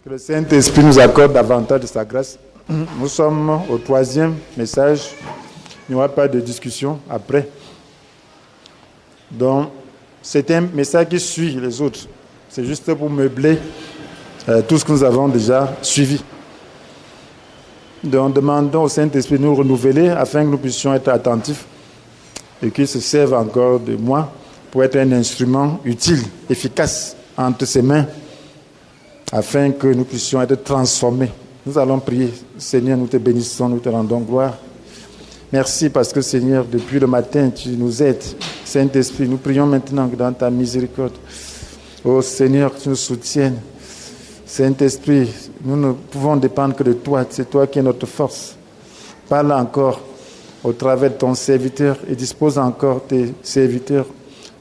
Que le Saint-Esprit nous accorde davantage de sa grâce. Nous sommes au 3e message. Il n'y aura pas de discussion après. Donc, c'est un message qui suit les autres. C'est juste pour meubler tout ce que nous avons déjà suivi. Donc, demandons au Saint-Esprit de nous renouveler afin que nous puissions être attentifs et qu'il se serve encore de moi pour être un instrument utile, efficace entre ses mains, afin que nous puissions être transformés. Nous allons prier. Seigneur, nous te bénissons, nous te rendons gloire. Merci parce que, Seigneur, depuis le matin, tu nous aides. Saint-Esprit, nous prions maintenant que dans ta miséricorde, oh Seigneur, tu nous soutiennes. Saint-Esprit, nous ne pouvons dépendre que de toi. C'est toi qui es notre force. Parle encore au travers de ton serviteur et dispose encore tes serviteurs,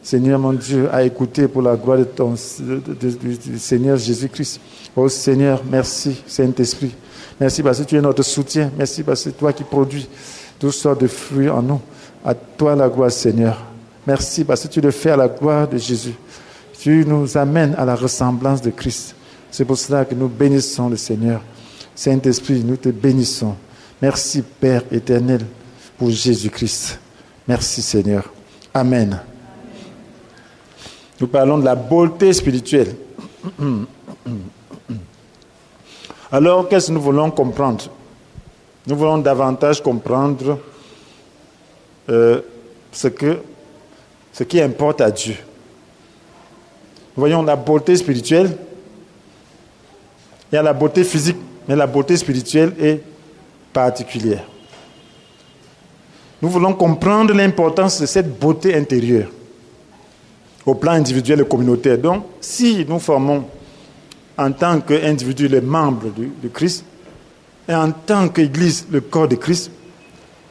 Seigneur mon Dieu, à écouter pour la gloire du Seigneur Jésus-Christ. Oh Seigneur, merci Saint-Esprit. Merci parce que tu es notre soutien. Merci parce que c'est toi qui produis toutes sortes de fruits en nous. À toi la gloire, Seigneur. Merci parce que tu le fais à la gloire de Jésus. Tu nous amènes à la ressemblance de Christ. C'est pour cela que nous bénissons le Seigneur. Saint-Esprit, nous te bénissons. Merci Père éternel pour Jésus-Christ. Merci Seigneur. Amen. Nous parlons de la beauté spirituelle. Alors, qu'est-ce que nous voulons comprendre? Nous voulons davantage comprendre ce qui importe à Dieu. Nous voyons la beauté spirituelle. Il y a la beauté physique, mais la beauté spirituelle est particulière. Nous voulons comprendre l'importance de cette beauté intérieure au plan individuel et communautaire. Donc, si nous formons en tant qu'individu les membres de Christ et en tant qu'Église le corps de Christ,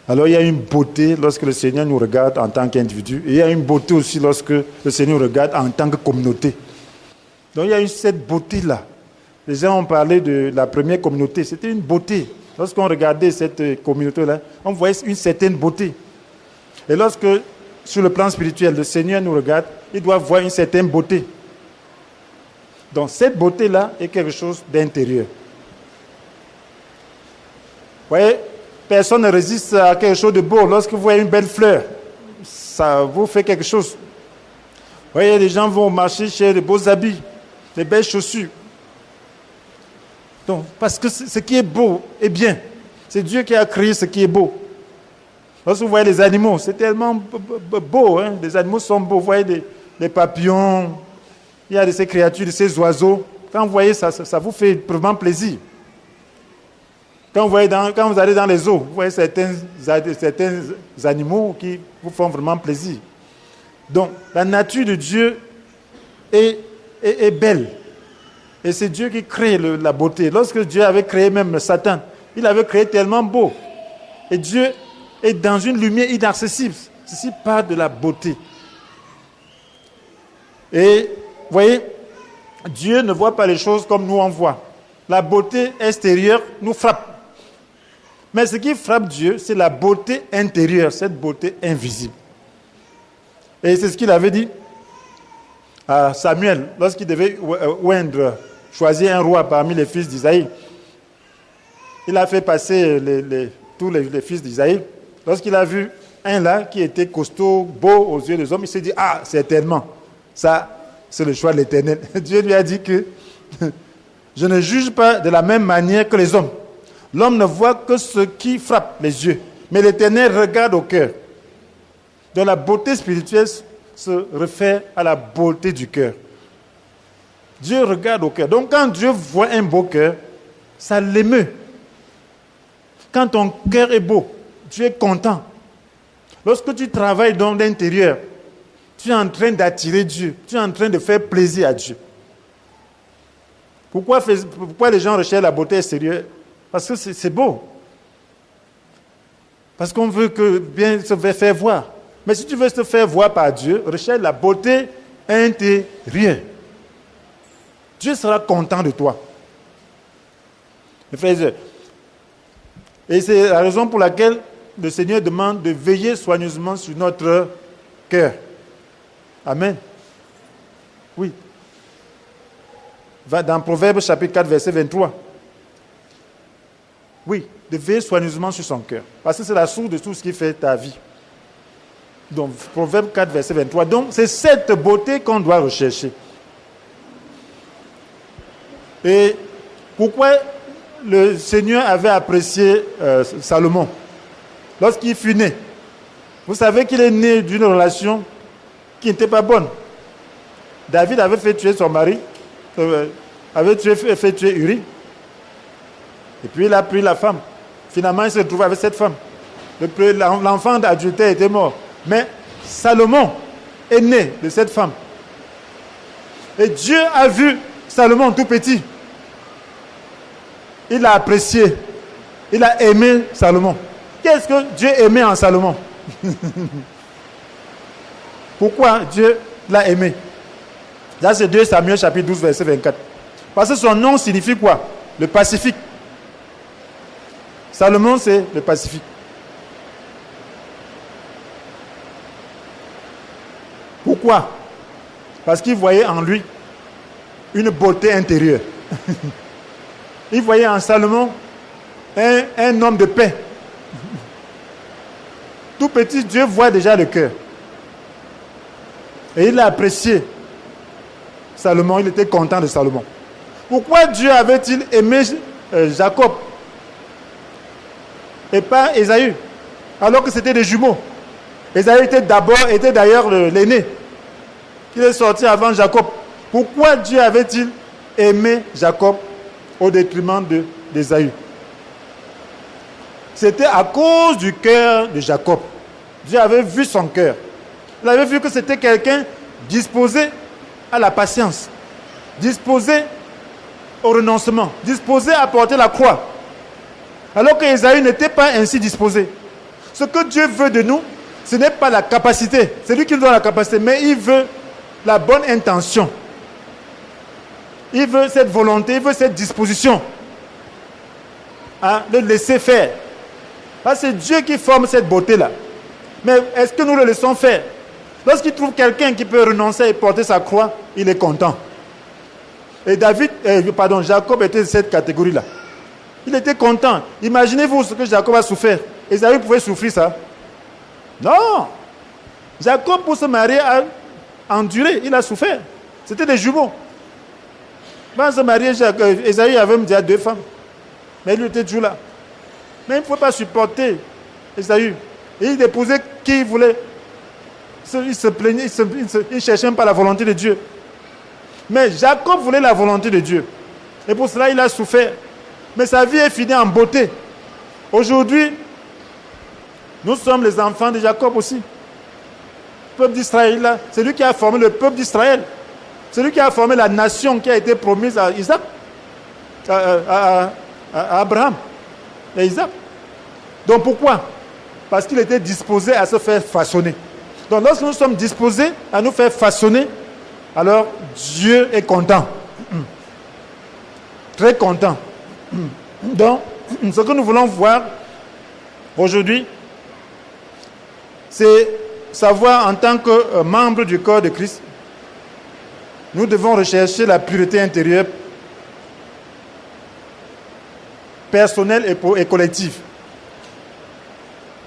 alors il y a une beauté lorsque le Seigneur nous regarde en tant qu'individu et il y a une beauté aussi lorsque le Seigneur nous regarde en tant que communauté. Donc il y a cette beauté-là. Les gens ont parlé de la première communauté, c'était une beauté. Lorsqu'on regardait cette communauté-là, on voyait une certaine beauté. Et lorsque, sur le plan spirituel, le Seigneur nous regarde, il doit voir une certaine beauté. Donc cette beauté-là est quelque chose d'intérieur. Vous voyez, personne ne résiste à quelque chose de beau. Lorsque vous voyez une belle fleur, ça vous fait quelque chose. Vous voyez, les gens vont marcher chez de beaux habits, de belles chaussures. Donc, parce que ce qui est beau est bien. C'est Dieu qui a créé ce qui est beau. Lorsque vous voyez les animaux, c'est tellement beau. Hein? Les animaux sont beaux. Vous voyez les papillons, il y a de ces créatures, de ces oiseaux. Quand vous voyez ça, ça vous fait vraiment plaisir. Quand vous allez dans les eaux, vous voyez certains animaux qui vous font vraiment plaisir. Donc, la nature de Dieu est belle. Et c'est Dieu qui crée la beauté. Lorsque Dieu avait créé même Satan, il avait créé tellement beau. Et Dieu est dans une lumière inaccessible. Ceci part de la beauté. Et, vous voyez, Dieu ne voit pas les choses comme nous on voit. La beauté extérieure nous frappe. Mais ce qui frappe Dieu, c'est la beauté intérieure, cette beauté invisible. Et c'est ce qu'il avait dit à Samuel, lorsqu'il devait choisir un roi parmi les fils d'Isaïe. Il a fait passer tous les fils d'Isaïe. Lorsqu'il a vu un là qui était costaud, beau aux yeux des hommes, il s'est dit, ah, certainement, ça, c'est le choix de l'Éternel. Dieu lui a dit que je ne juge pas de la même manière que les hommes. L'homme ne voit que ce qui frappe les yeux, mais l'Éternel regarde au cœur. Donc la beauté spirituelle se réfère à la beauté du cœur. Dieu regarde au cœur. Donc quand Dieu voit un beau cœur, ça l'émeut. Quand ton cœur est beau, tu es content. Lorsque tu travailles dans l'intérieur, tu es en train d'attirer Dieu. Tu es en train de faire plaisir à Dieu. Pourquoi les gens recherchent la beauté extérieure? Parce que c'est beau. Parce qu'on veut bien se faire voir. Mais si tu veux te faire voir par Dieu, recherche la beauté intérieure. Dieu sera content de toi. Mes frères et sœurs. Et c'est la raison pour laquelle le Seigneur demande de veiller soigneusement sur notre cœur. Amen. Oui. dans Proverbes chapitre 4, verset 23. Oui, de veiller soigneusement sur son cœur. Parce que c'est la source de tout ce qui fait ta vie. Donc, Proverbe 4, verset 23. Donc, c'est cette beauté qu'on doit rechercher. Et pourquoi le Seigneur avait apprécié Salomon lorsqu'il fut né? Vous savez qu'il est né d'une relation qui n'était pas bonne. David avait fait tuer son mari, avait fait tuer Uri. Et puis il a pris la femme. Finalement, il se retrouvait avec cette femme. L'enfant d'adultère était mort. Mais Salomon est né de cette femme. Et Dieu a vu Salomon tout petit. Il l'a apprécié. Il a aimé Salomon. Qu'est-ce que Dieu aimait en Salomon? Pourquoi Dieu l'a aimé? Là, c'est 2 Samuel chapitre 12, verset 24. Parce que son nom signifie quoi? Le Pacifique. Salomon, c'est le Pacifique. Pourquoi? Parce qu'il voyait en lui une beauté intérieure. Il voyait en Salomon un homme de paix. Tout petit, Dieu voit déjà le cœur. Et il a apprécié Salomon, il était content de Salomon. Pourquoi Dieu avait-il aimé Jacob et pas Ésaü, alors que c'était des jumeaux? Ésaü était d'ailleurs l'aîné. Il est sorti avant Jacob. Pourquoi Dieu avait-il aimé Jacob au détriment d'Ésaü? C'était à cause du cœur de Jacob. Dieu avait vu son cœur. Il avait vu que c'était quelqu'un disposé à la patience, disposé au renoncement, disposé à porter la croix. Alors que Ésaü n'était pas ainsi disposé. Ce que Dieu veut de nous, ce n'est pas la capacité. C'est lui qui nous donne la capacité, mais il veut la bonne intention. Il veut cette volonté, il veut cette disposition à le laisser faire. Parce que c'est Dieu qui forme cette beauté-là. Mais est-ce que nous le laissons faire? Lorsqu'il trouve quelqu'un qui peut renoncer et porter sa croix, il est content. Et Jacob était de cette catégorie-là. Il était content. Imaginez-vous ce que Jacob a souffert. Ésaü pouvait souffrir ça? Non. Jacob, pour se marier, a enduré. Il a souffert. C'était des jumeaux. Quand se marier, Ésaü avait déjà 2 femmes. Mais il était toujours là. Mais il ne pouvait pas supporter Ésaü. Et il épousait qui il voulait. Il se plaignait, il ne cherchait pas la volonté de Dieu. Mais Jacob voulait la volonté de Dieu. Et pour cela, il a souffert. Mais sa vie est finie en beauté. Aujourd'hui, nous sommes les enfants de Jacob aussi. Le peuple d'Israël, là, c'est lui qui a formé le peuple d'Israël. C'est lui qui a formé la nation qui a été promise à Isaac, à Abraham et Isaac. Donc pourquoi? Parce qu'il était disposé à se faire façonner. Donc lorsque nous sommes disposés à nous faire façonner, alors Dieu est content. Très content. Donc, ce que nous voulons voir aujourd'hui, c'est savoir en tant que membre du corps de Christ, nous devons rechercher la pureté intérieure, personnelle et collective.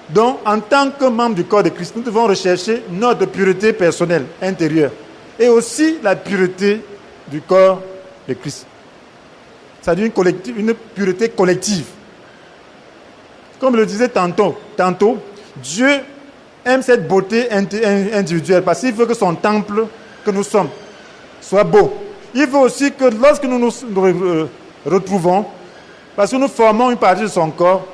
Donc, en tant que membre du corps de Christ, nous devons rechercher notre pureté personnelle, intérieure, et aussi la pureté du corps de Christ. C'est-à-dire une pureté collective. Comme je le disais tantôt, Dieu aime cette beauté individuelle parce qu'il veut que son temple, que nous sommes, soit beau. Il veut aussi que lorsque nous nous retrouvons, parce que nous formons une partie de son corps,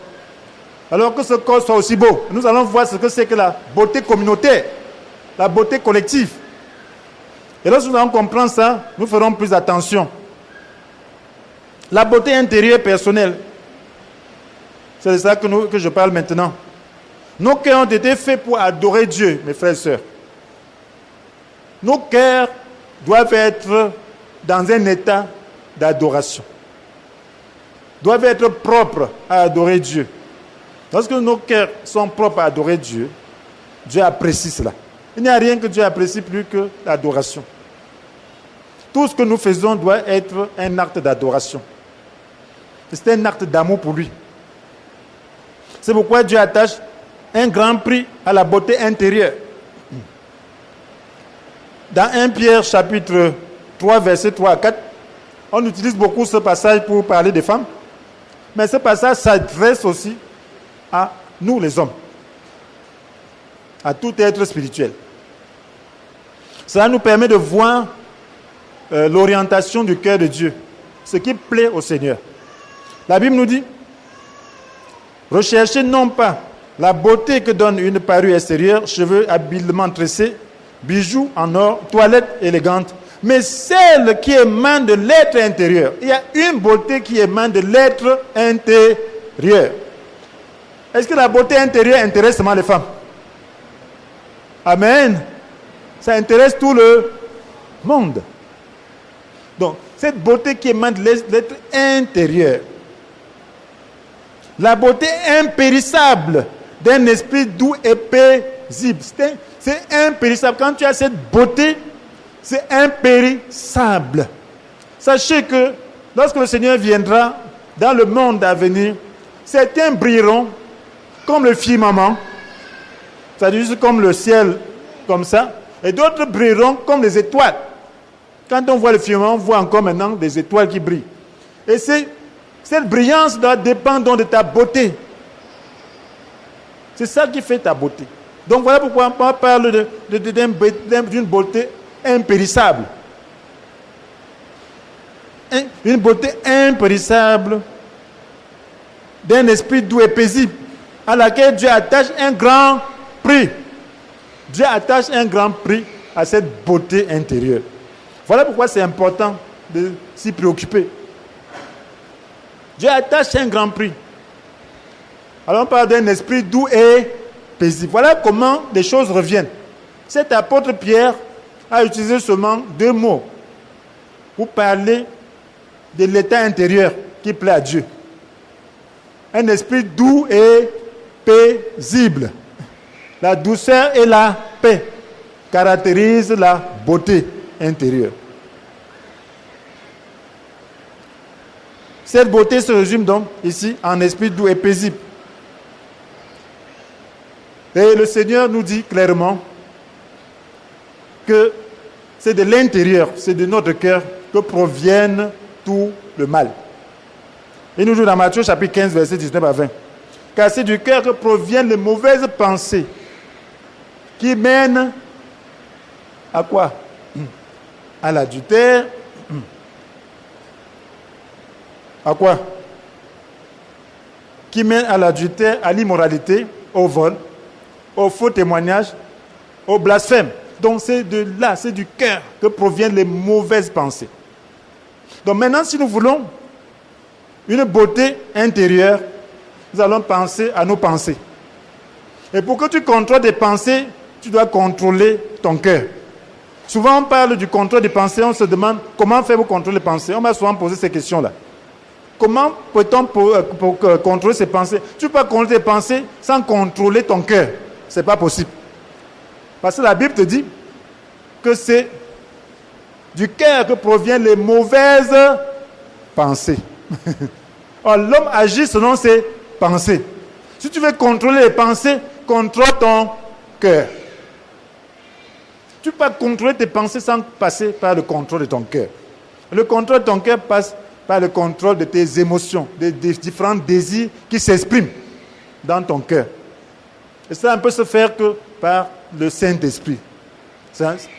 alors que ce corps soit aussi beau, nous allons voir ce que c'est que la beauté communautaire, la beauté collective. Et lorsque nous allons comprendre ça, nous ferons plus attention. La beauté intérieure personnelle, c'est de ça que je parle maintenant. Nos cœurs ont été faits pour adorer Dieu, mes frères et sœurs. Nos cœurs doivent être dans un état d'adoration. Doivent être propres à adorer Dieu. Lorsque nos cœurs sont propres à adorer Dieu, Dieu apprécie cela. Il n'y a rien que Dieu apprécie plus que l'adoration. Tout ce que nous faisons doit être un acte d'adoration. C'est un acte d'amour pour lui. C'est pourquoi Dieu attache un grand prix à la beauté intérieure. Dans 1 Pierre chapitre 3, versets 3 à 4, on utilise beaucoup ce passage pour parler des femmes, mais ce passage s'adresse aussi à nous les hommes, à tout être spirituel. Cela nous permet de voir l'orientation du cœur de Dieu, ce qui plaît au Seigneur. La Bible nous dit, recherchez non pas la beauté que donne une parure extérieure, cheveux habilement tressés, bijoux en or, toilette élégante, mais celle qui émane de l'être intérieur. Il y a une beauté qui émane de l'être intérieur. Est-ce que la beauté intérieure intéresse seulement les femmes? Amen. Ça intéresse tout le monde. Donc, cette beauté qui émane de l'être intérieur. La beauté impérissable d'un esprit doux et paisible. C'est impérissable. Quand tu as cette beauté, c'est impérissable. Sachez que lorsque le Seigneur viendra dans le monde à venir, certains brilleront comme le firmament, c'est-à-dire juste comme le ciel, comme ça, et d'autres brilleront comme les étoiles. Quand on voit le firmament, on voit encore maintenant des étoiles qui brillent. Et cette brillance doit dépendre donc de ta beauté. C'est ça qui fait ta beauté. Donc voilà pourquoi on parle d'une beauté impérissable. Une beauté impérissable d'un esprit doux et paisible à laquelle Dieu attache un grand prix. Dieu attache un grand prix à cette beauté intérieure. Voilà pourquoi c'est important de s'y préoccuper. Dieu attache un grand prix. Alors on parle d'un esprit doux et paisible. Voilà comment les choses reviennent. Cet apôtre Pierre a utilisé seulement 2 mots pour parler de l'état intérieur qui plaît à Dieu. Un esprit doux et paisible. La douceur et la paix caractérisent la beauté intérieure. Cette beauté se résume donc ici en esprit doux et paisible. Et le Seigneur nous dit clairement que c'est de l'intérieur, c'est de notre cœur que proviennent tout le mal. Il nous dit dans Matthieu chapitre 15, verset 19 à 20. Car c'est du cœur que proviennent les mauvaises pensées qui mènent à quoi? À l'adultère. À quoi? Qui mènent à l'adultère, à l'immoralité, au vol, au faux témoignage, au blasphème. Donc c'est de là, c'est du cœur que proviennent les mauvaises pensées. Donc maintenant, si nous voulons une beauté intérieure, nous allons penser à nos pensées. Et pour que tu contrôles tes pensées, tu dois contrôler ton cœur. Souvent, on parle du contrôle des pensées, on se demande comment faire pour contrôler les pensées. On m'a souvent posé ces questions-là. Comment peut-on contrôler ses pensées? Tu peux pas contrôler tes pensées sans contrôler ton cœur. Ce n'est pas possible. Parce que la Bible te dit que c'est du cœur que proviennent les mauvaises pensées. Or, l'homme agit selon ses pensées. Si tu veux contrôler les pensées, contrôle ton cœur. Tu ne peux pas contrôler tes pensées sans passer par le contrôle de ton cœur. Le contrôle de ton cœur passe par le contrôle de tes émotions, des différents désirs qui s'expriment dans ton cœur. Et ça ne peut se faire que par le Saint-Esprit,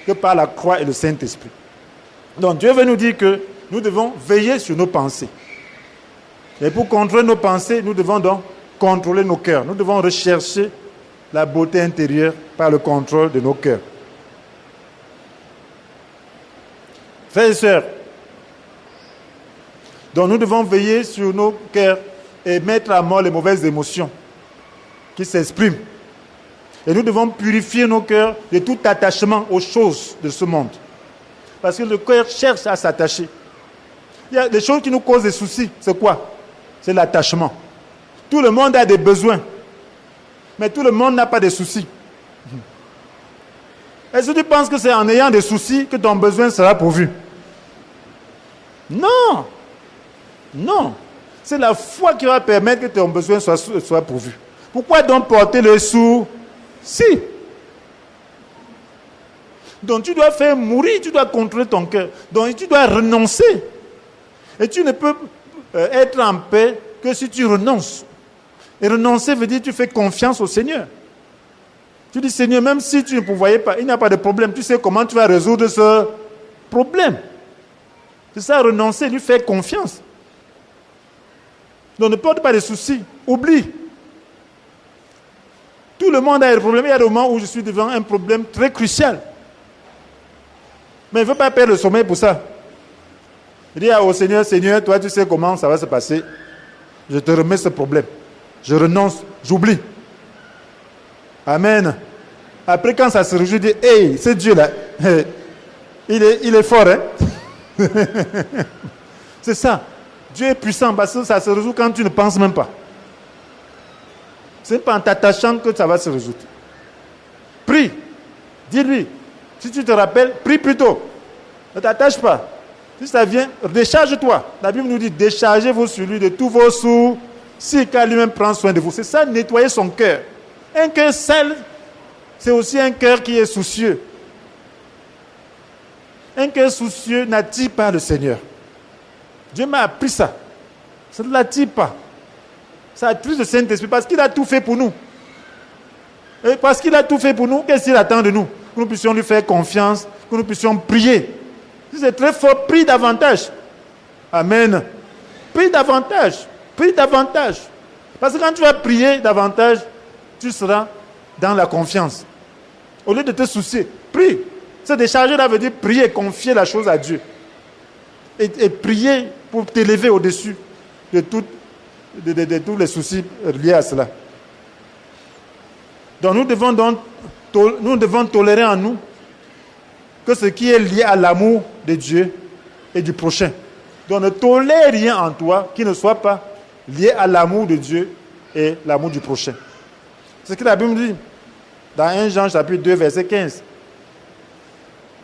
que par la croix et le Saint-Esprit. Donc Dieu veut nous dire que nous devons veiller sur nos pensées. Et pour contrôler nos pensées, nous devons donc contrôler nos cœurs. Nous devons rechercher la beauté intérieure par le contrôle de nos cœurs. Frères et sœurs, donc nous devons veiller sur nos cœurs et mettre à mort les mauvaises émotions qui s'expriment. Et nous devons purifier nos cœurs de tout attachement aux choses de ce monde. Parce que le cœur cherche à s'attacher. Il y a des choses qui nous causent des soucis. C'est quoi? C'est l'attachement. Tout le monde a des besoins. Mais tout le monde n'a pas de soucis. Est-ce que tu penses que c'est en ayant des soucis que ton besoin sera pourvu? Non. Non. C'est la foi qui va permettre que ton besoin soit pourvu. Pourquoi donc porter le souci? Donc tu dois faire mourir, tu dois contrôler ton cœur. Donc tu dois renoncer. Et tu ne peux être en paix que si tu renonces. Et renoncer veut dire que tu fais confiance au Seigneur. Tu dis, Seigneur, même si tu ne pourvoyais pas, il n'y a pas de problème. Tu sais comment tu vas résoudre ce problème. C'est ça, renoncer, lui faire confiance. Donc ne porte pas de soucis. Oublie. Tout le monde a des problèmes. Il y a des moments où je suis devant un problème très crucial. Mais il ne faut pas perdre le sommeil pour ça. Il dit au Seigneur, Seigneur, toi tu sais comment ça va se passer. Je te remets ce problème. Je renonce, j'oublie. Amen. Après quand ça se réjouit, il dit, hey, ce Dieu-là, il est fort, hein. C'est ça. Dieu est puissant parce que ça se résout quand tu ne penses même pas. Ce n'est pas en t'attachant que ça va se résoudre. Prie. Dis-lui. Si tu te rappelles, prie plutôt. Ne t'attache pas. Si ça vient, décharge-toi. La Bible nous dit, déchargez-vous sur lui de tous vos soucis, car lui-même prend soin de vous. C'est ça, nettoyer son cœur. Un cœur sale, c'est aussi un cœur qui est soucieux. Un cœur soucieux n'attire pas le Seigneur. Dieu m'a appris ça. Ça ne l'attire pas. Ça attire le Saint-Esprit parce qu'il a tout fait pour nous. Et parce qu'il a tout fait pour nous, qu'est-ce qu'il attend de nous? Que nous puissions lui faire confiance, que nous puissions prier. Si c'est très fort, prie davantage. Amen. Prie davantage. Prie davantage. Parce que quand tu vas prier davantage, tu seras dans la confiance. Au lieu de te soucier, prie. Se décharger là veut dire prier, confier la chose à Dieu. Et prier pour t'élever au-dessus de tous les soucis liés à cela. Donc nous devons tolérer en nous que ce qui est lié à l'amour de Dieu et du prochain. Donc ne tolère rien en toi qui ne soit pas lié à l'amour de Dieu et l'amour du prochain. C'est ce que la Bible dit dans 1 Jean chapitre 2 verset 15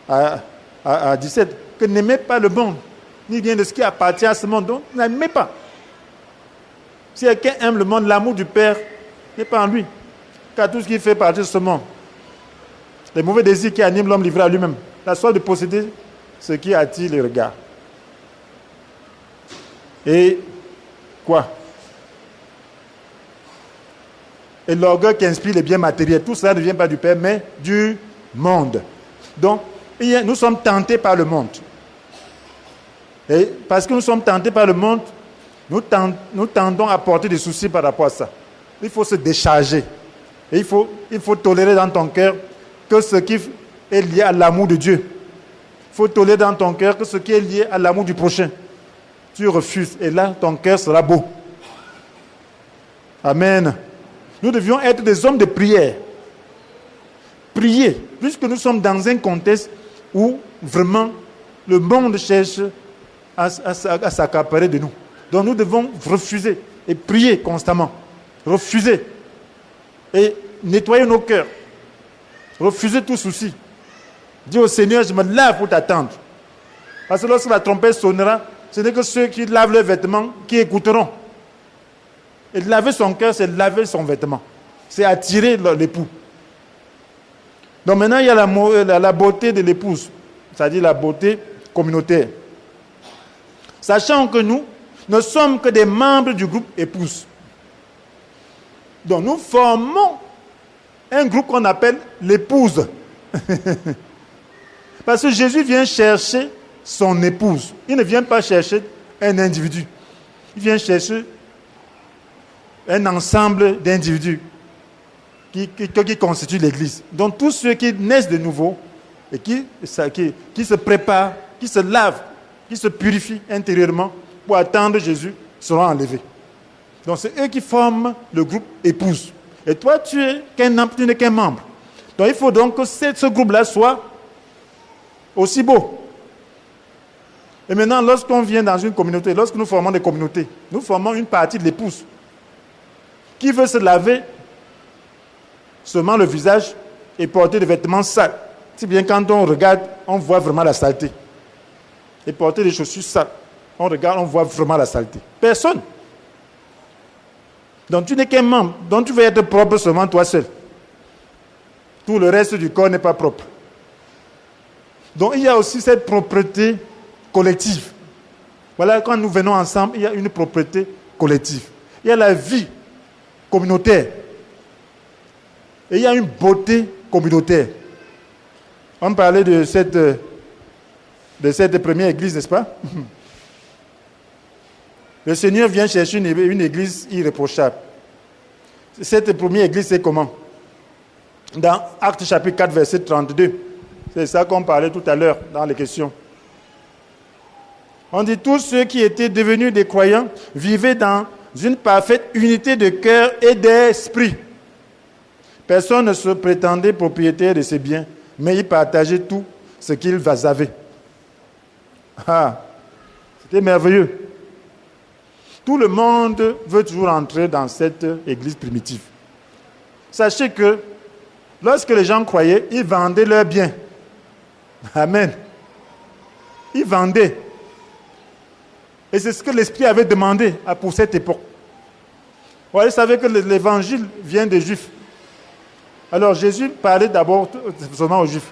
à 17, que n'aimez pas le monde, ni rien de ce qui appartient à ce monde. Donc n'aimez pas. Si quelqu'un aime le monde, l'amour du Père n'est pas en lui. Car tout ce qui fait partie de ce monde, les mauvais désirs qui animent l'homme livré à lui-même, la soif de posséder ce qui attire les regards. Et quoi? Et l'orgueil qui inspire les biens matériels. Tout cela ne vient pas du Père, mais du monde. Donc, nous sommes tentés par le monde. Et parce que nous sommes tentés par le monde, nous tendons à porter des soucis par rapport à ça. Il faut se décharger. Et il faut tolérer dans ton cœur que ce qui est lié à l'amour de Dieu. Il faut tolérer dans ton cœur que ce qui est lié à l'amour du prochain. Tu refuses. Et là, ton cœur sera beau. Amen. Nous devions être des hommes de prière. Prier. Puisque nous sommes dans un contexte où vraiment le monde cherche à s'accaparer de nous. Donc nous devons refuser et prier constamment. Refuser. Et nettoyer nos cœurs. Refuser tout souci. Dis au Seigneur, je me lave pour t'attendre. Parce que lorsque la trompette sonnera, ce n'est que ceux qui lavent leurs vêtements qui écouteront. Et laver son cœur, c'est laver son vêtement. C'est attirer l'époux. Donc maintenant, il y a la beauté de l'épouse. C'est-à-dire la beauté communautaire. Sachant que nous ne sommes que des membres du groupe épouse. Donc nous formons un groupe qu'on appelle l'épouse. Parce que Jésus vient chercher son épouse. Il ne vient pas chercher un individu. Il vient chercher un ensemble d'individus qui constituent l'Église. Donc tous ceux qui naissent de nouveau et qui se préparent, qui se lavent, qui se purifient intérieurement pour attendre Jésus seront enlevés. Donc c'est eux qui forment le groupe épouse. Et toi, tu n'es qu'un membre. Donc il faut donc que ce groupe-là soit aussi beau. Et maintenant, lorsqu'on vient dans une communauté, lorsque nous formons des communautés, nous formons une partie de l'épouse qui veut se laver seulement le visage et porter des vêtements sales. Si bien quand on regarde, on voit vraiment la saleté. Et porter des chaussures sales. on regarde, on voit vraiment la saleté. Personne. Donc tu n'es qu'un membre. Donc tu veux être propre seulement toi seul. Tout le reste du corps n'est pas propre. Donc il y a aussi cette propreté collective. Voilà, quand nous venons ensemble, il y a une propreté collective. Il y a la vie communautaire. Et il y a une beauté communautaire. On parlait de cette première église, n'est-ce pas? Le Seigneur vient chercher une église irréprochable. Cette première église, c'est comment? Dans Actes chapitre 4, verset 32. C'est ça qu'on parlait tout à l'heure dans les questions. On dit tous ceux qui étaient devenus des croyants vivaient dans une parfaite unité de cœur et d'esprit. Personne ne se prétendait propriétaire de ses biens, mais ils partageaient tout ce qu'ils avaient. Ah, c'était merveilleux. Tout le monde veut toujours entrer dans cette église primitive. Sachez que lorsque les gens croyaient, ils vendaient leurs biens. Amen. Ils vendaient. Et c'est ce que l'Esprit avait demandé pour cette époque. Vous savez que l'évangile vient des Juifs. Alors Jésus parlait d'abord seulement aux Juifs.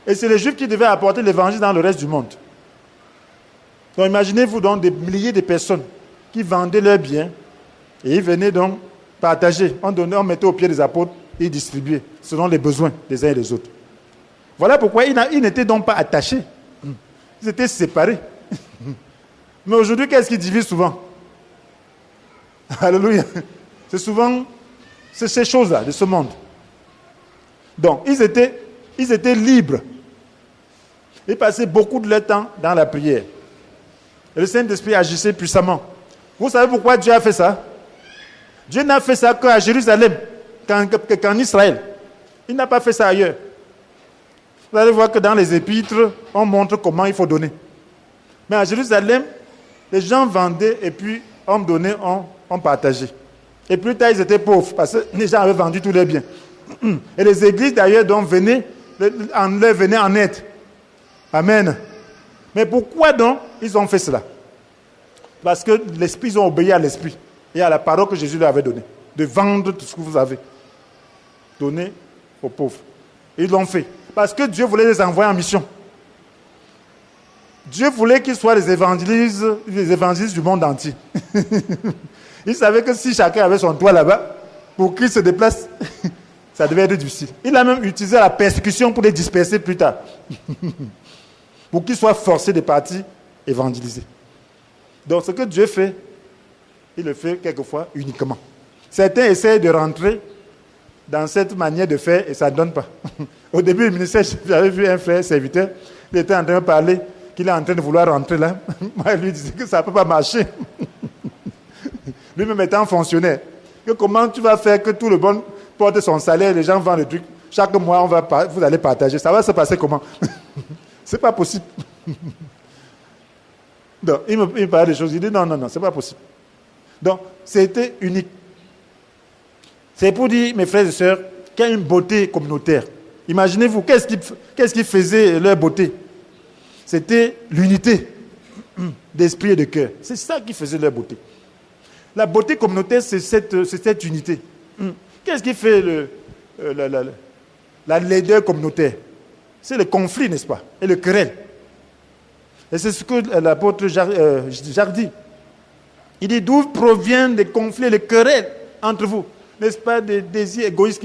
Et c'est les Juifs qui devaient apporter l'évangile dans le reste du monde. Donc imaginez-vous donc des milliers de personnes qui vendaient leurs biens et ils venaient donc partager. On mettait au pied des apôtres et ils distribuaient selon les besoins des uns et des autres. Voilà pourquoi ils n'étaient donc pas attachés. Ils étaient séparés. Mais aujourd'hui, qu'est-ce qui divise souvent? Alléluia. C'est souvent ces choses-là de ce monde. Donc, ils étaient libres. Ils passaient beaucoup de leur temps dans la prière. Et le Saint-Esprit agissait puissamment. Vous savez pourquoi Dieu a fait ça? Dieu n'a fait ça qu'à Jérusalem, qu'en Israël. Il n'a pas fait ça ailleurs. Vous allez voir que dans les épîtres, on montre comment il faut donner. Mais à Jérusalem, les gens vendaient et puis on donnait, on partageait. Et plus tard, ils étaient pauvres parce que les gens avaient vendu tous leurs biens. Et les églises d'ailleurs donc leur venaient en aide. Amen. Mais pourquoi donc ils ont fait cela? Parce que l'Esprit, ils ont obéi à l'Esprit et à la parole que Jésus leur avait donnée. De vendre tout ce que vous avez. Donner aux pauvres. Et ils l'ont fait. Parce que Dieu voulait les envoyer en mission. Dieu voulait qu'ils soient les évangélistes du monde entier. Il savait que si chacun avait son toit là-bas, pour qu'il se déplace, ça devait être difficile. Il a même utilisé la persécution pour les disperser plus tard. Pour qu'ils soient forcés de partir évangéliser. Donc ce que Dieu fait, il le fait quelquefois uniquement. Certains essayent de rentrer dans cette manière de faire et ça ne donne pas. Au début du ministère, j'avais vu un frère serviteur, il était en train de parler, qu'il est en train de vouloir rentrer là. Moi, je lui disais que ça ne peut pas marcher. Lui-même étant fonctionnaire. Que comment tu vas faire que tout le monde porte son salaire, les gens vendent le truc, chaque mois vous allez partager. Ça va se passer comment? C'est pas possible. Donc, il me parlait des choses, il dit non, c'est pas possible. Donc, c'était unique. C'est pour dire, mes frères et sœurs, qu'il y a une beauté communautaire. Imaginez-vous, qu'est-ce qui faisait leur beauté? C'était l'unité d'esprit et de cœur. C'est ça qui faisait leur beauté. La beauté communautaire, c'est cette unité. Qu'est-ce qui fait la laideur communautaire? C'est le conflit, n'est-ce pas? Et le querelle. Et c'est ce que l'apôtre Jacques dit. Il dit d'où proviennent les conflits et les querelles entre vous? N'est-ce pas des désirs égoïstes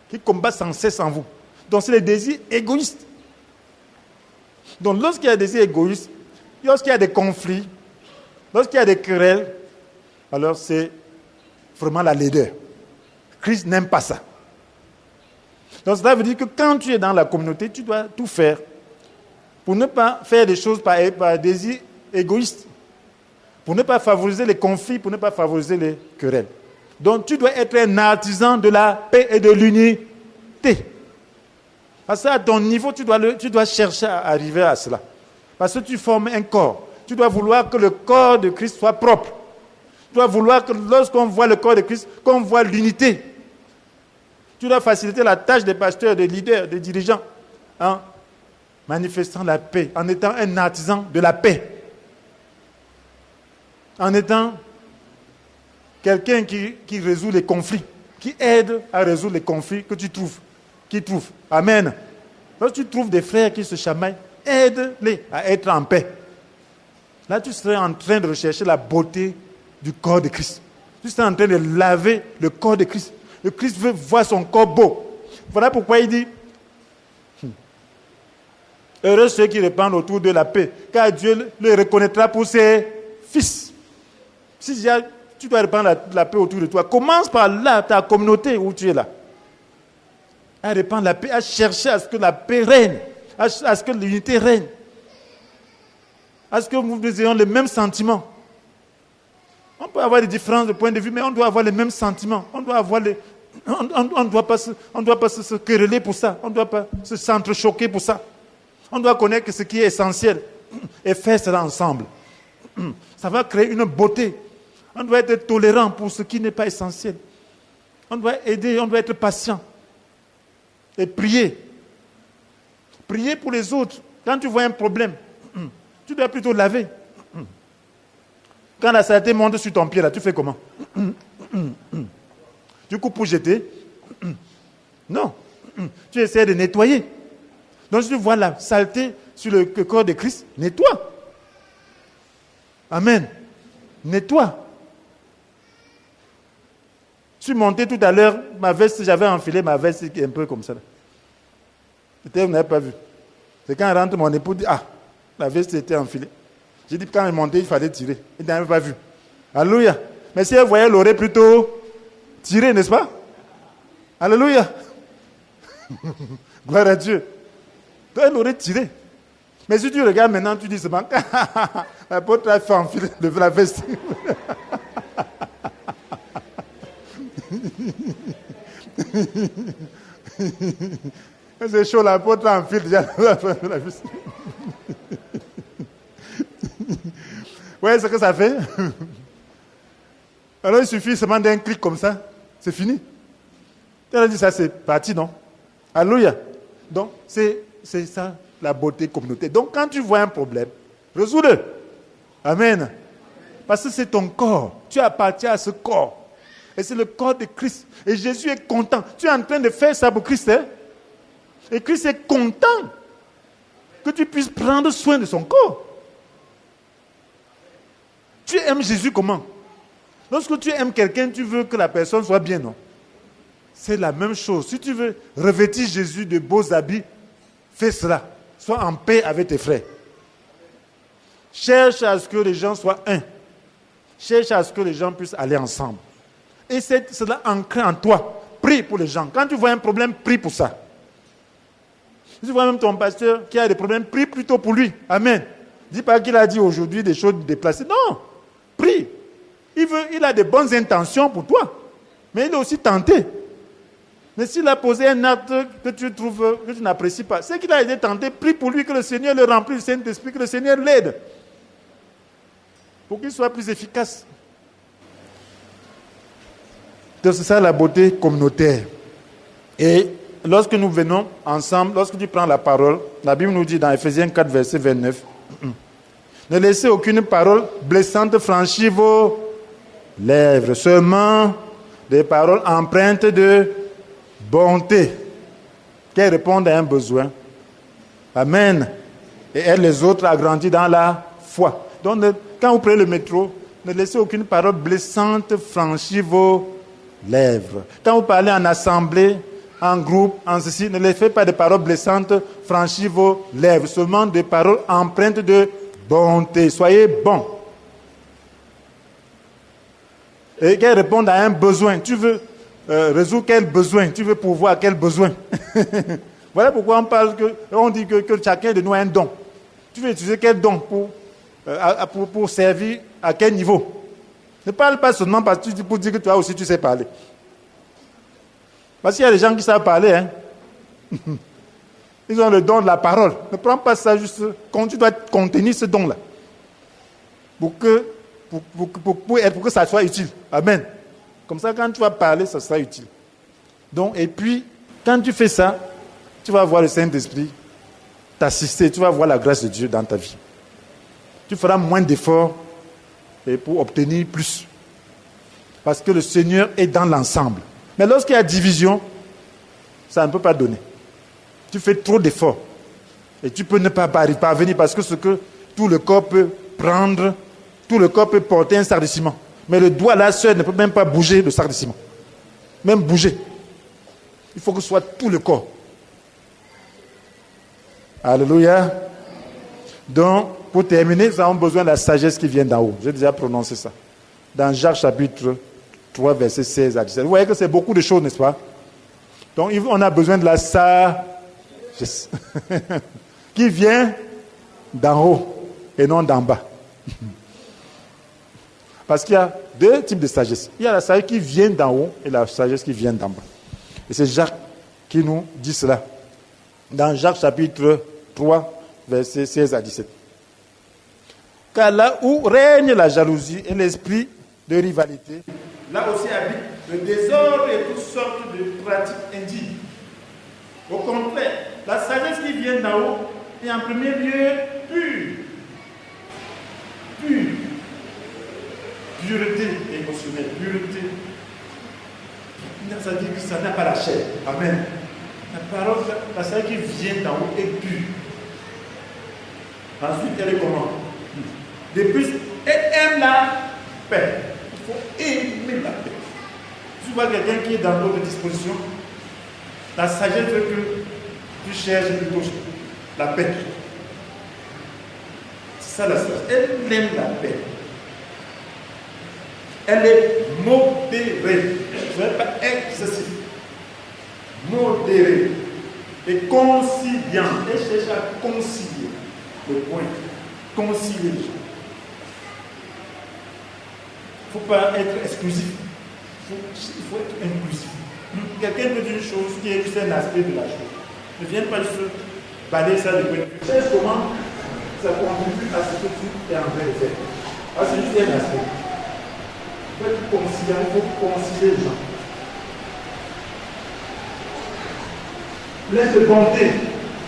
qui combattent sans cesse en vous? Donc c'est les désirs égoïstes. Donc lorsqu'il y a des désirs égoïstes, lorsqu'il y a des conflits, lorsqu'il y a des querelles, alors c'est vraiment la laideur. Christ n'aime pas ça. Donc cela veut dire que quand tu es dans la communauté, tu dois tout faire pour ne pas faire des choses par désir égoïste, pour ne pas favoriser les conflits, pour ne pas favoriser les querelles. Donc tu dois être un artisan de la paix et de l'unité. Parce qu'à ton niveau, tu dois chercher à arriver à cela. Parce que tu formes un corps. Tu dois vouloir que le corps de Christ soit propre. Tu dois vouloir que lorsqu'on voit le corps de Christ, qu'on voit l'unité. Tu dois faciliter la tâche des pasteurs, des leaders, des dirigeants. manifestant la paix, en étant un artisan de la paix, en étant quelqu'un qui résout les conflits, qui aide à résoudre les conflits que tu trouves, qui trouve. Amen. Lorsque tu trouves des frères qui se chamaillent, aide-les à être en paix. Là, tu serais en train de rechercher la beauté du corps de Christ. Tu serais en train de laver le corps de Christ. Le Christ veut voir son corps beau. Voilà pourquoi il dit heureux ceux qui répandent autour de la paix, car Dieu le reconnaîtra pour ses fils. Si tu dois répandre la paix autour de toi, commence par là, ta communauté où tu es là. À répandre la paix, à chercher à ce que la paix règne, à ce que l'unité règne, à ce que nous ayons les mêmes sentiments. On peut avoir des différences de point de vue, mais on doit avoir les mêmes sentiments. On doit avoir on doit pas se quereller pour ça. On ne doit pas se s'entrechoquer pour ça. On doit connaître ce qui est essentiel et faire cela ensemble. Ça va créer une beauté. On doit être tolérant pour ce qui n'est pas essentiel. On doit aider, on doit être patient. Et prier. Prier pour les autres. Quand tu vois un problème, tu dois plutôt laver. Quand la saleté monte sur ton pied, là, tu fais comment? Tu coupes pour jeter? Non. Tu essaies de nettoyer. Donc si tu vois la saleté sur le corps de Christ, nettoie. Amen. Nettoie. Je suis monté tout à l'heure, ma veste, j'avais enfilé ma veste un peu comme ça. Peut-être vous n'avez pas vu. C'est quand elle rentre, mon époux dit, la veste était enfilée. J'ai dit, quand elle montait, il fallait tirer. Il n'avait pas vu. Alléluia. Mais si elle voyait, elle aurait plutôt tiré, n'est-ce pas? Alléluia. Gloire à Dieu. Donc, elle aurait tiré. Mais si tu regardes maintenant, tu dis seulement, l'apôtre a fait enfiler la veste. C'est chaud, l'apôtre enfile déjà la veste. Vous voyez ce que ça fait? Alors il suffit seulement d'un clic comme ça, c'est fini. Elle a dit ça, c'est parti, non? Alléluia. Donc, c'est ça la beauté communautaire. Donc, quand tu vois un problème, résous-le. Amen. Parce que c'est ton corps. Tu appartiens à ce corps. Et c'est le corps de Christ. Et Jésus est content. Tu es en train de faire ça pour Christ, hein? Et Christ est content que tu puisses prendre soin de son corps. Tu aimes Jésus comment? Lorsque tu aimes quelqu'un, tu veux que la personne soit bien, non? C'est la même chose. Si tu veux revêtir Jésus de beaux habits, fais cela. Sois en paix avec tes frères. Cherche à ce que les gens soient un. Cherche à ce que les gens puissent aller ensemble. Et c'est cela ancré en toi. Prie pour les gens. Quand tu vois un problème, prie pour ça. Si tu vois même ton pasteur qui a des problèmes, prie plutôt pour lui. Amen. Dis pas qu'il a dit aujourd'hui des choses déplacées. Non. Prie. Il a de bonnes intentions pour toi. Mais il est aussi tenté. Mais s'il a posé un acte que tu trouves, que tu n'apprécies pas, c'est qu'il a été tenté, prie pour lui que le Seigneur le remplisse du Saint-Esprit, que le Seigneur l'aide. Pour qu'il soit plus efficace. Donc c'est ça la beauté communautaire. Et lorsque nous venons ensemble, lorsque tu prends la parole, la Bible nous dit dans Ephésiens 4, verset 29, ne laissez aucune parole blessante franchir vos lèvres, seulement des paroles empreintes de bonté, qui répondent à un besoin. Amen. Et aide les autres à grandir dans la foi. Donc, quand vous prenez le métro, ne laissez aucune parole blessante franchir vos lèvres. Quand vous parlez en assemblée, en groupe, en ceci, ne laissez pas de paroles blessantes franchir vos lèvres, seulement des paroles empreintes de bonté. Soyez bons. Et qu'elles répondent à un besoin. Tu veux résoudre quel besoin? Tu veux pourvoir à quel besoin? Voilà pourquoi on dit que chacun de nous a un don. Tu veux utiliser quel don pour servir à quel niveau? Ne parle pas seulement pour dire que toi aussi tu sais parler. Parce qu'il y a des gens qui savent parler. Hein? Ils ont le don de la parole. Ne prends pas ça juste quand tu dois contenir ce don-là. Pour que ça soit utile. Amen. Comme ça, quand tu vas parler, ça sera utile. Donc, et puis, quand tu fais ça, tu vas voir le Saint-Esprit t'assister, tu vas voir la grâce de Dieu dans ta vie. Tu feras moins d'efforts pour obtenir plus. Parce que le Seigneur est dans l'ensemble. Mais lorsqu'il y a division, ça ne peut pas donner. Tu fais trop d'efforts. Et tu peux ne pas parvenir parce que ce que tout le corps peut prendre, tout le corps peut porter un sac de ciment. Mais le doigt là seul ne peut même pas bouger le sac de ciment. Même bouger. Il faut que ce soit tout le corps. Alléluia. Donc, pour terminer, nous avons besoin de la sagesse qui vient d'en haut. J'ai déjà prononcé ça. Dans Jacques chapitre 3, versets 16 à 17. Vous voyez que c'est beaucoup de choses, n'est-ce pas? Donc, on a besoin de la sagesse qui vient d'en haut et non d'en bas. Parce qu'il y a deux types de sagesse. Il y a la sagesse qui vient d'en haut et la sagesse qui vient d'en bas. Et c'est Jacques qui nous dit cela. Dans Jacques chapitre 3, versets 16 à 17. Car là où règne la jalousie et l'esprit de rivalité, là aussi habite le désordre et toutes sortes de pratiques indignes. Au contraire, la sagesse qui vient d'en haut est en premier lieu pure. Pure. Pureté émotionnelle, pureté. Ça dit que ça n'a pas la chair. Amen. La parole, la sagesse qui vient d'en haut est pure. Ensuite, elle est comment? De plus, elle aime la paix. Il faut aimer la paix. Tu vois quelqu'un qui est dans d'autres dispositions, la sagesse veut que tu cherches plutôt la paix. C'est ça la sagesse. Elle aime la paix. Elle est modérée. Ce n'est pas excessif. Modérée. Et conciliante. Elle cherche à concilier. Le point. Concilier les gens. Il ne faut pas être exclusif. Il faut être inclusif. Quelqu'un peut dire une chose qui est juste un aspect de la chose. Ne viens pas juste balayer ça de point. Cherche comment ça contribue à ce que tu es en train de faire. Ah, c'est juste un aspect. Il faut concilier les gens. Plein de bonté.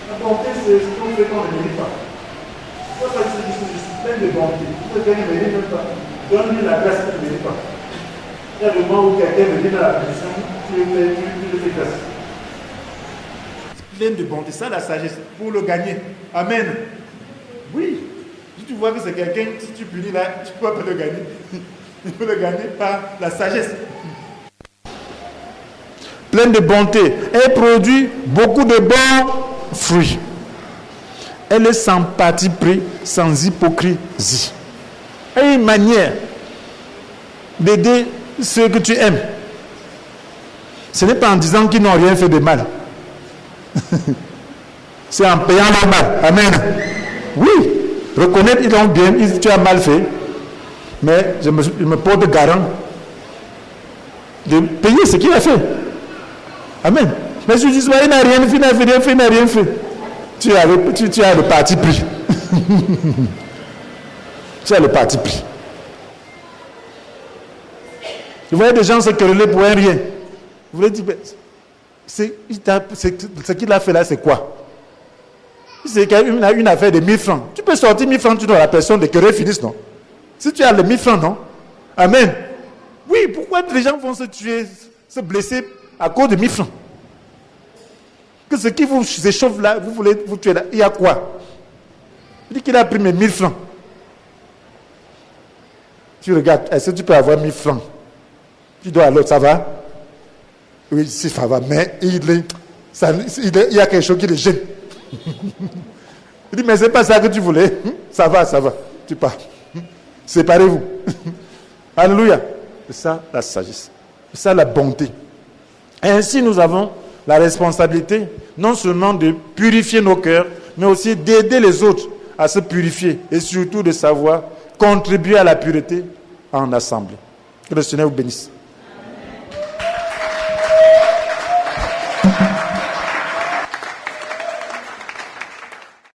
La bonté, c'est ce qu'on fait quand on ne mérite pas. Il ne faut pas dire que je suis plein de bonté. Il faut que quelqu'un ne mérite même pas. Donne-lui la grâce qu'il ne mérite pas. Il y a le moment où quelqu'un me dit dans la position, tu le fais grâce. Plein de bonté, ça la sagesse, pour le gagner. Amen. Oui. Si tu vois que c'est quelqu'un, si tu punis là, tu peux pas le gagner. Il faut le gagner par la sagesse. Plein de bonté. Elle produit beaucoup de bons fruits. Elle est sans parti pris, sans hypocrisie. Elle a une manière d'aider ceux que tu aimes. Ce n'est pas en disant qu'ils n'ont rien fait de mal. C'est en payant le mal. Amen. Oui, reconnaître qu'ils ont bien, tu as mal fait. Mais je me porte garant de payer ce qu'il a fait. Amen. Mais si tu dis, il n'a rien fait, il n'a rien fait. Tu as le parti pris. Tu as le parti pris. Vous voyez des gens se quereller pour un rien. Vous voulez dire, ce qu'il a fait là, c'est quoi? C'est une affaire de 1000 francs. Tu peux sortir 1000 francs, tu dois la personne de querer finisse, non? Si tu as les 1000 francs, non? Amen. Oui, pourquoi les gens vont se tuer, se blesser à cause de 1000 francs? Que ce qui vous échauffe là, vous voulez vous tuer là, il y a quoi? Il dit qu'il a pris mes 1000 francs. Tu regardes, est-ce que tu peux avoir 1000 francs? Tu dois alors, ça va? Oui, si ça va, mais il y a quelque chose qui le gêne. Il dit, mais c'est pas ça que tu voulais. Ça va, tu pars. Séparez-vous. Alléluia. C'est ça la sagesse. C'est ça la bonté. Et ainsi, nous avons la responsabilité non seulement de purifier nos cœurs, mais aussi d'aider les autres à se purifier et surtout de savoir contribuer à la pureté en assemblée. Que le Seigneur vous bénisse.